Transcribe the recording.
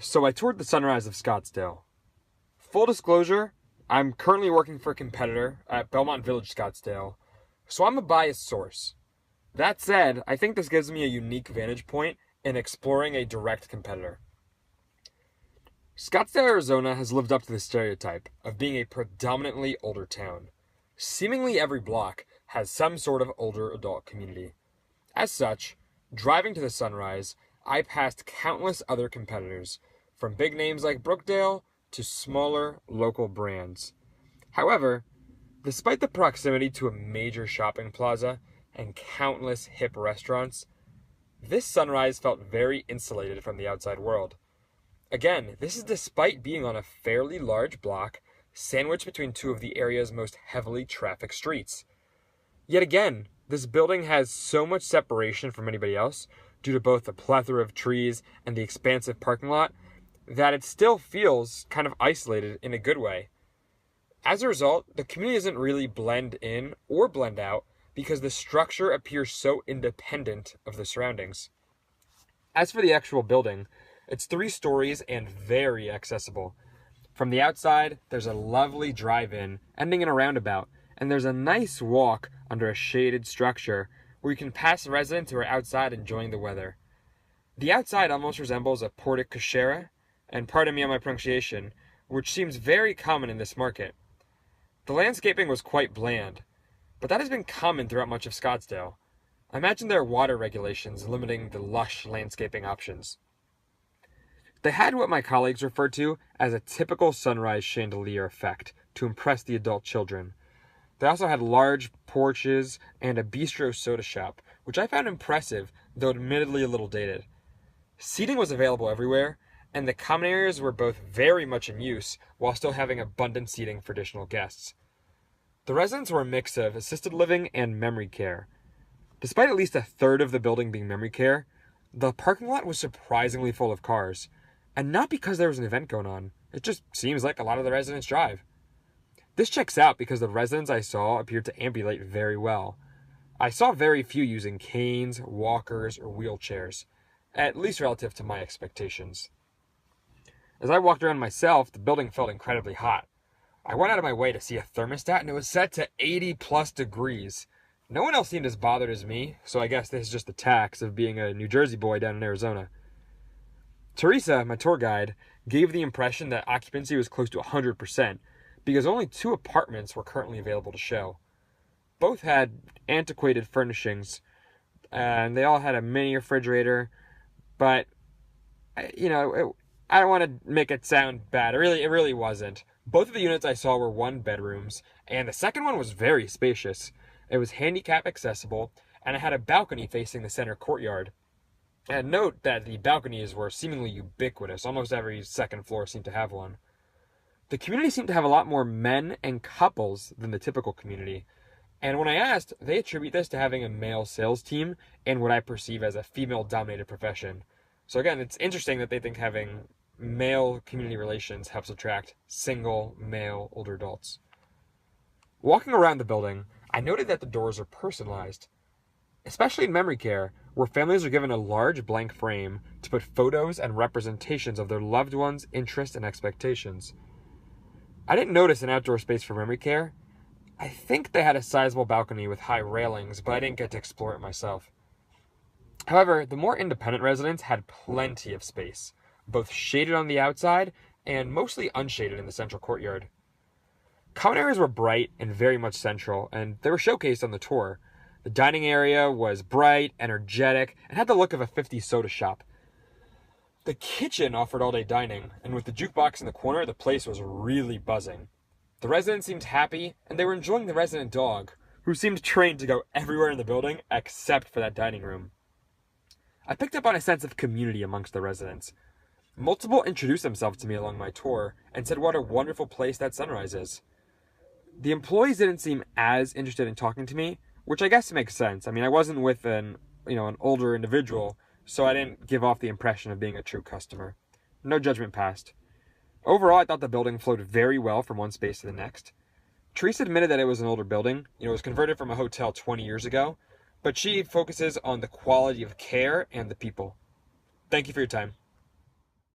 So I toured the sunrise of Scottsdale. Full disclosure, I'm currently working for a competitor at Belmont Village, Scottsdale, so I'm a biased source. That said, I think this gives me a unique vantage point in exploring a direct competitor. Scottsdale, Arizona has lived up to the stereotype of being a predominantly older town. Seemingly every block has some sort of older adult community. As such, driving to the sunrise, I passed countless other competitors, from big names like Brookdale to smaller local brands. However, despite the proximity to a major shopping plaza and countless hip restaurants, this sunrise felt very insulated from the outside world. Again, this is despite being on a fairly large block, sandwiched between two of the area's most heavily trafficked streets. Yet again, this building has so much separation from anybody else, due to both the plethora of trees and the expansive parking lot, that it still feels kind of isolated in a good way. As a result, the community doesn't really blend in or blend out because the structure appears so independent of the surroundings. As for the actual building, it's 3 stories and very accessible. From the outside, there's a lovely drive-in ending in a roundabout, and there's a nice walk under a shaded structure where you can pass residents who are outside enjoying the weather. The outside almost resembles a porte cochere, and pardon me on my pronunciation, which seems very common in this market. The landscaping was quite bland, but that has been common throughout much of Scottsdale. I imagine there are water regulations limiting the lush landscaping options. They had what my colleagues referred to as a typical sunrise chandelier effect to impress the adult children. They also had large porches and a bistro soda shop, which I found impressive, though admittedly a little dated. Seating was available everywhere, and the common areas were both very much in use while still having abundant seating for additional guests. The residents were a mix of assisted living and memory care. Despite at least a third of the building being memory care, the parking lot was surprisingly full of cars. And not because there was an event going on. It just seems like a lot of the residents drive. This checks out because the residents I saw appeared to ambulate very well. I saw very few using canes, walkers, or wheelchairs, at least relative to my expectations. As I walked around myself, the building felt incredibly hot. I went out of my way to see a thermostat and it was set to 80 plus degrees. No one else seemed as bothered as me, so I guess this is just the tax of being a New Jersey boy down in Arizona. Teresa, my tour guide, gave the impression that occupancy was close to 100% because only 2 apartments were currently available to show. Both had antiquated furnishings, and they all had a mini refrigerator, but, I don't want to make it sound bad. It really wasn't. Both of the units I saw were 1 bedrooms, and the second one was very spacious. It was handicap accessible, and it had a balcony facing the center courtyard. And note that the balconies were seemingly ubiquitous. Almost every second floor seemed to have one. The community seemed to have a lot more men and couples than the typical community. And when I asked, they attribute this to having a male sales team and what I perceive as a female-dominated profession. So again, it's interesting that they think having male community relations helps attract single, male, older adults. Walking around the building, I noted that the doors are personalized. Especially in memory care, where families are given a large blank frame to put photos and representations of their loved ones' interests and expectations. I didn't notice an outdoor space for memory care. I think they had a sizable balcony with high railings, but I didn't get to explore it myself. However, the more independent residents had plenty of space, both shaded on the outside and mostly unshaded in the central courtyard. Common areas were bright and very much central, and they were showcased on the tour. The dining area was bright, energetic, and had the look of a 50s soda shop. The kitchen offered all-day dining, and with the jukebox in the corner, the place was really buzzing. The residents seemed happy, and they were enjoying the resident dog, who seemed trained to go everywhere in the building except for that dining room. I picked up on a sense of community amongst the residents. Multiple introduced themselves to me along my tour and said what a wonderful place that sunrise is. The employees didn't seem as interested in talking to me, which I guess makes sense. I mean, I wasn't with an older individual, so I didn't give off the impression of being a true customer. No judgment passed. Overall, I thought the building flowed very well from one space to the next. Teresa admitted that it was an older building. It was converted from a hotel 20 years ago, but she focuses on the quality of care and the people. Thank you for your time.